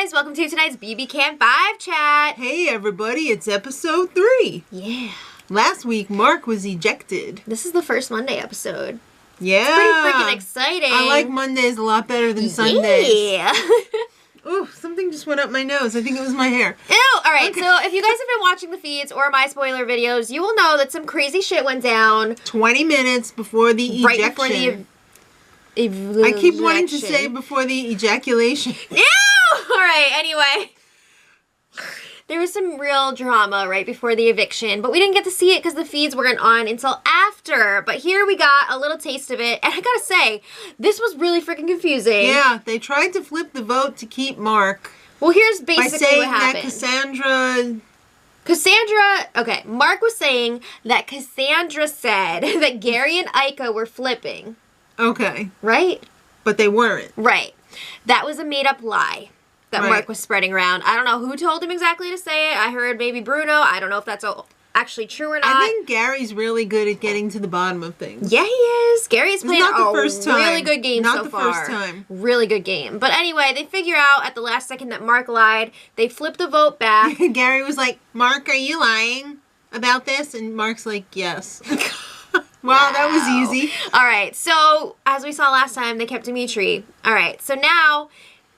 guys, welcome to tonight's BB Camp 5 chat. Hey everybody, it's episode 3. Yeah. Last week, Mark was ejected. This is the first Monday episode. Yeah. It's pretty freaking exciting. I like Mondays a lot better than Sundays. Yeah. Ooh, something just went up my nose. I think it was my hair. Ew! Alright, Okay. so if you guys have been watching the feeds or my spoiler videos, you will know that some crazy shit went down. 20 minutes before the ejection. Right before the I keep wanting to say before the ejaculation. Ew! Alright, anyway. There was some real drama right before the eviction, but we didn't get to see it because the feeds weren't on until after. But here we got a little taste of it, and I gotta say, this was really freaking confusing. Yeah, they tried to flip the vote to keep Mark. Well, here's basically by saying what happened. that Okay, Mark was saying that Cassandra said that Gary and Ika were flipping. Okay. Right? But they weren't. Right. That was a made-up lie that Right. Mark was spreading around. I don't know who told him exactly to say it. I heard maybe Bruno. I don't know if that's actually true or not. I think Gary's really good at getting to the bottom of things. Yeah, he is. Gary's playing not the a first time. really good game Not so the far. first time. Really good game. But anyway, they figure out at the last second that Mark lied. They flip the vote back. Gary was like, Mark, are you lying about this? And Mark's like, yes. Wow, that was easy. All right, so as we saw last time, they kept Demetri. All right, so now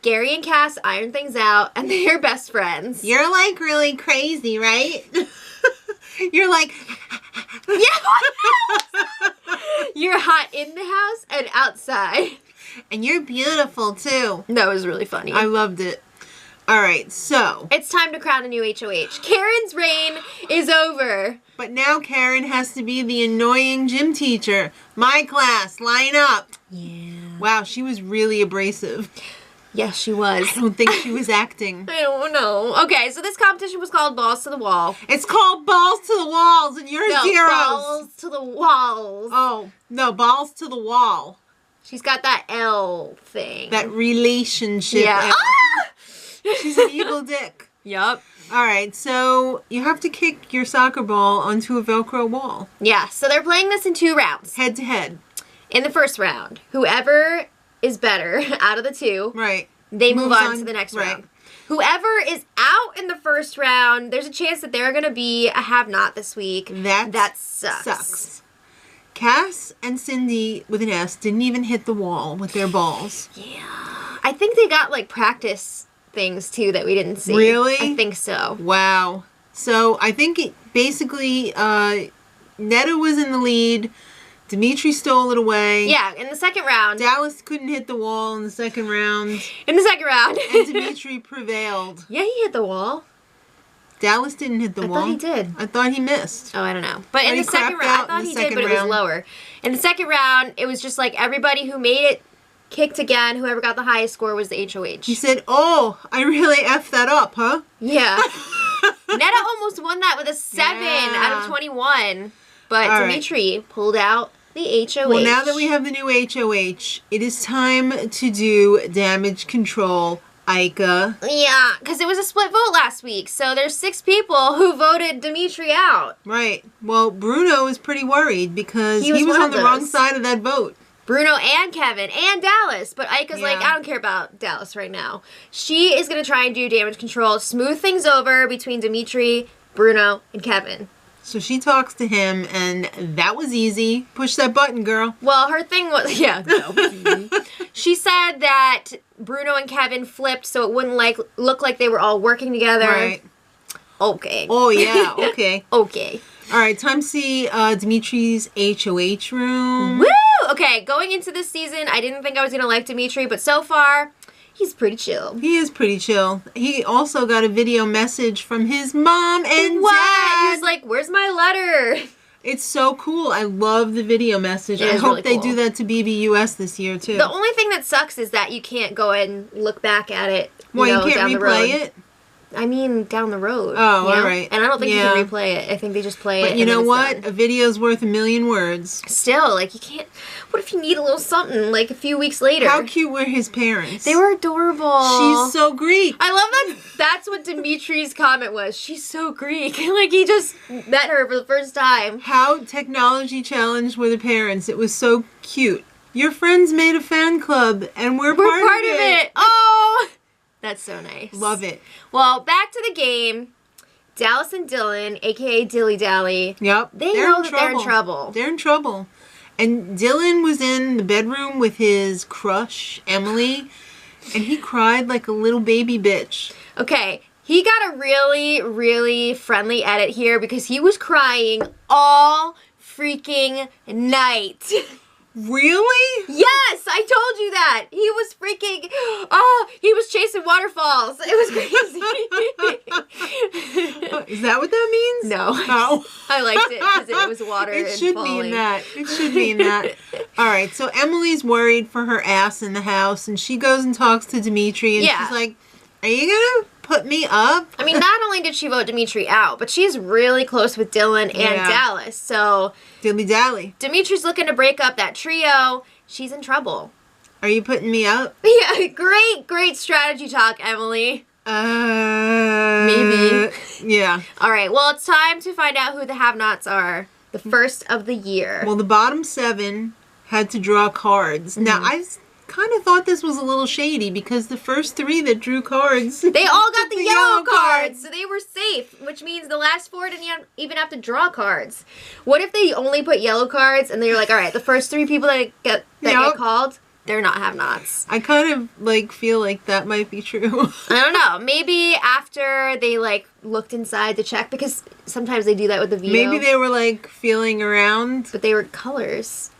Gary and Cass iron things out, and they are best friends. You're like really crazy, right? You're like, yeah. You're hot in the house and outside. and you're beautiful too. That was really funny. I loved it. All right, so. It's time to crown a new HOH. Karen's reign is over. But now Karen has to be the annoying gym teacher. My class, line up. Yeah. Wow, she was really abrasive. Yes, she was. I don't think she was acting. I don't know. Okay, so this competition was called Balls to the Wall. It's called Balls to the Walls, and you're zeros. Balls to the Walls. Oh, no, Balls to the Wall. She's got that L thing. That relationship. Yeah. Ah! She's an evil dick. Yup. All right, so you have to kick your soccer ball onto a Velcro wall. Yeah, so they're playing this in 2 rounds. Head to head. In the first round, whoever is better out of the 2, Right. they move Moves on to the next right. round. Whoever is out in the first round, there's a chance that they're going to be a have-not this week. That sucks. Cass and Cindy, with an S, didn't even hit the wall with their balls. Yeah. I think they got, like, practice things, too, that we didn't see. Really? I think so. Wow. So I think basically Netta was in the lead. Demetri stole it away. Yeah, in the second round. Dallas couldn't hit the wall in the second round. In the second round. And Demetri prevailed. Yeah, he hit the wall. Dallas didn't hit the wall. I thought he did. I thought he missed. Oh, I don't know. But in he the second crapped round, I out in thought the he did, second but it was round. lower. In the second round, it was just like everybody who made it kicked again. Whoever got the highest score was the HOH. He said, oh, I really effed that up, huh? Yeah. Netta almost won that with a 7 out of 21. But All Demetri pulled out the HOH. Well, now that we have the new HOH, it is time to do damage control. Ika. Yeah, because it was a split vote last week. So there's 6 people who voted Demetri out. Right. Well, Bruno is pretty worried because he was one on of the those. wrong side of that vote. Bruno and Kevin and Dallas. But Ika's like, Yeah. I don't care about Dallas right now. She is going to try and do damage control, smooth things over between Demetri, Bruno, and Kevin. So she talks to him, and that was easy. Push that button, girl. Well, her thing was, yeah, no. She said that Bruno and Kevin flipped so it wouldn't look like they were all working together. Right. Okay. Oh, yeah. Okay. Okay. All right. Time to see Demetri's HOH room. Woo! Okay, going into this season, I didn't think I was going to like Demetri, but so far, he's pretty chill. He is pretty chill. He also got a video message from his mom and What? dad. He was like, where's my letter? It's so cool. I love the video message. It I is hope really they cool. do that to BBUS this year, too. The only thing that sucks is that you can't go and look back at it. Well, you down can't the road. replay it? I mean, down the road. Oh, you know? all right. And I don't think Yeah. you can replay it. I think they just play it. But you and then know it's what? done. A video's worth a million words. Still, like, you can't. What if you need a little something, like, a few weeks later? How cute were his parents? They were adorable. She's so Greek. I love that. That's what Demetri's comment was. She's so Greek. Like, he just met her for the first time. How technology challenged were the parents? It was so cute. Your friends made a fan club, and we're part of it. Oh! That's so nice. Love it. Well, back to the game. Dallas and Dylan, aka Dilly Dally. Yep. They know that they're in trouble. They're in trouble. And Dylan was in the bedroom with his crush, Emily, and he cried like a little baby bitch. Okay, he got a really, really friendly edit here because he was crying all freaking night. Really? Yes, I told you that. He was freaking, he was chasing waterfalls. It was crazy. Is that what that means? No. Oh. I liked it because it was water It and should falling. be in that. It should be in that. All right, so Emily's worried for her ass in the house, and she goes and talks to Demetri, and she's like, are you going to put me up? I mean, not only did she vote Demetri out, but she's really close with Dylan and Dallas, so... Dilly dally. Demetri's looking to break up that trio. She's in trouble. Are you putting me up? Yeah, great strategy talk, Emily. Maybe. Yeah. All right, well, it's time to find out who the have-nots are. The first of the year. Well, the bottom 7 had to draw cards. Now, I kind of thought this was a little shady because the first 3 that drew cards... They all got the yellow cards, so they were safe, which means the last 4 didn't even have to draw cards. What if they only put yellow cards and they were like, all right, the first 3 people that get called, they're not have-nots. I kind of, feel like that might be true. I don't know. Maybe after they, looked inside to check, because sometimes they do that with the veto. Maybe they were, feeling around. But they were colors.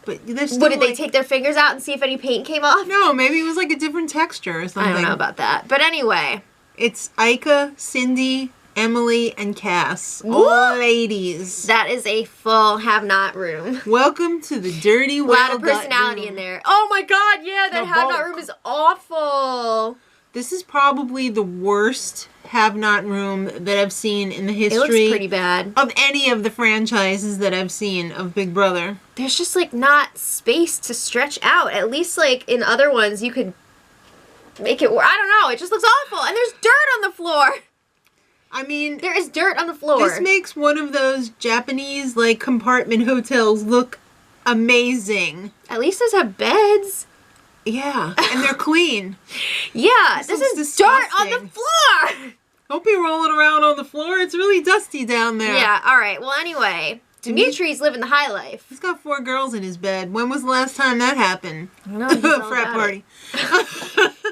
But there's still, What, did they take their fingers out and see if any paint came off? No, maybe it was a different texture or something. I don't know about that. But anyway. It's Ika, Cindy, Emily, and Cass. All ladies. That is a full have-not room. Welcome to the dirty, A lot of personality in there. Oh my god, yeah, that have-not room is awful. This is probably the worst have-not room that I've seen in the history. It looks pretty bad. Of any of the franchises that I've seen of Big Brother. There's just, not space to stretch out. At least, in other ones, you could make it... I don't know. It just looks awful. And there's dirt on the floor. I mean... There is dirt on the floor. This makes one of those Japanese, compartment hotels look amazing. At least those have beds. Yeah, and they're clean. Yeah, this is disgusting. dirt on the floor. Don't be rolling around on the floor. It's really dusty down there. Yeah, all right. Well, anyway, Demetri's living the high life. He's got 4 girls in his bed. When was the last time that happened? No, Frat party.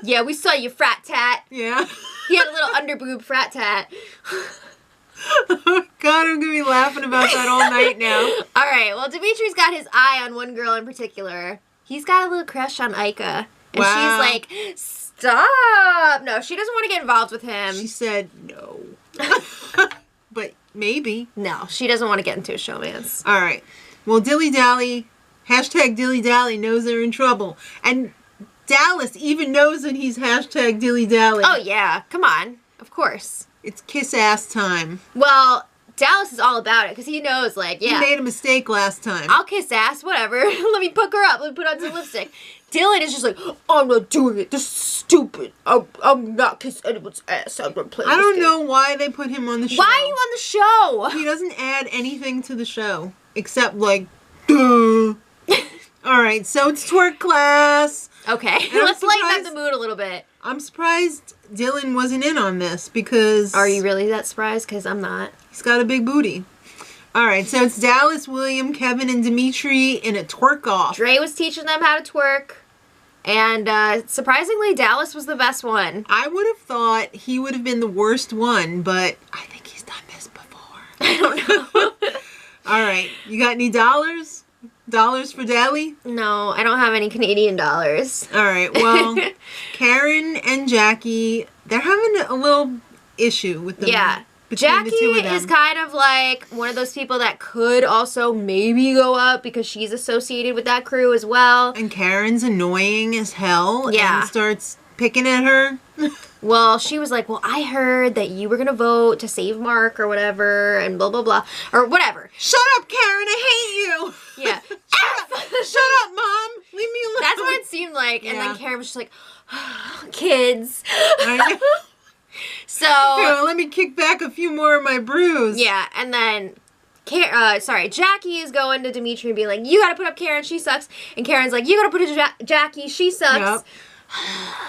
Yeah, we saw your frat tat. Yeah. He had a little underboob frat tat. Oh, God, I'm going to be laughing about that all night now. All right, well, Demetri's got his eye on one girl in particular. He's got a little crush on Ika. And she's like, stop. No, she doesn't want to get involved with him. She said no. But maybe. No, she doesn't want to get into a showmance. All right. Well, Dilly Dally, #Dilly Dally knows they're in trouble. And Dallas even knows that he's #Dilly Dally. Oh, yeah. Come on. Of course. It's kiss ass time. Well, Dallas is all about it because he knows, He made a mistake last time. I'll kiss ass, whatever. Let me pucker up. Let me put on some lipstick. Dylan is just like, I'm not doing it. This is stupid. I'm not kissing anyone's ass. I'm going to play I don't know why they put him on the show. Why are you on the show? He doesn't add anything to the show. Except, duh. All right, so it's twerk class. Okay, let's lighten up the mood a little bit. I'm surprised Dylan wasn't in on this because... Are you really that surprised? Because I'm not. He's got a big booty. All right, so it's Dallas, William, Kevin, and Demetri in a twerk-off. Dre was teaching them how to twerk. And surprisingly, Dallas was the best one. I would have thought he would have been the worst one, but I think he's done this before. I don't know. All right, you got any dollars? Dollars for Dally? No, I don't have any Canadian dollars. All right, well, Karen and Jackie, they're having a little issue with them. Yeah. Between the two of Jackie them. is kind of like one of those people that could also maybe go up because she's associated with that crew as well. And Karen's annoying as hell. Yeah. And starts picking at her. Well, she was like, well, I heard that you were going to vote to save Mark or whatever and blah, blah, blah. Or whatever. Shut up, Karen. I hate you. Yeah. Shut up, Mom. Leave me alone. That's what it seemed like. And Yeah. then Karen was just like, kids. I know. So. Here, let me kick back a few more of my brews. Yeah, and then Jackie is going to Demetri and being like, you gotta put up Karen, she sucks. And Karen's like, you gotta put up Jackie, she sucks. Yep.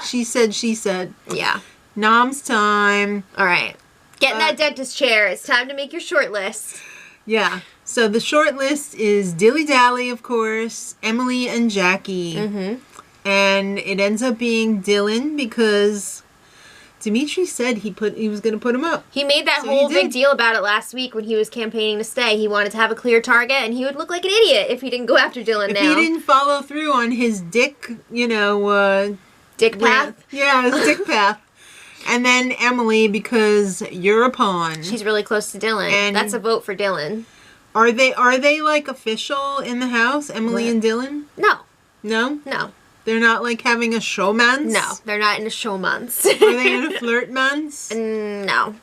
She said. Yeah. Nom's time. All right. Get in that dentist chair. It's time to make your short list. Yeah. So the short list is Dilly Dally, of course, Emily and Jackie. Mm-hmm. And it ends up being Dylan because Demetri said he was going to put him up. He made that whole big deal about it last week when he was campaigning to stay. He wanted to have a clear target, and he would look like an idiot if he didn't go after Dylan now. If he didn't follow through on his dick, dick path? Yeah, his dick path. And then Emily, because you're a pawn. She's really close to Dylan. And that's a vote for Dylan. Are they like official in the house, Emily and Dylan? No. No? No. They're not like having a showmance? No, they're not in a showmance. Are they in a flirtmance? No.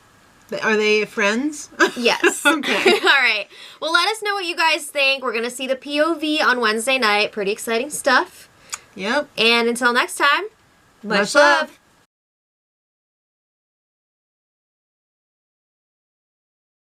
Are they friends? Yes. Okay. All right. Well, let us know what you guys think. We're going to see the POV on Wednesday night. Pretty exciting stuff. Yep. And until next time, much love.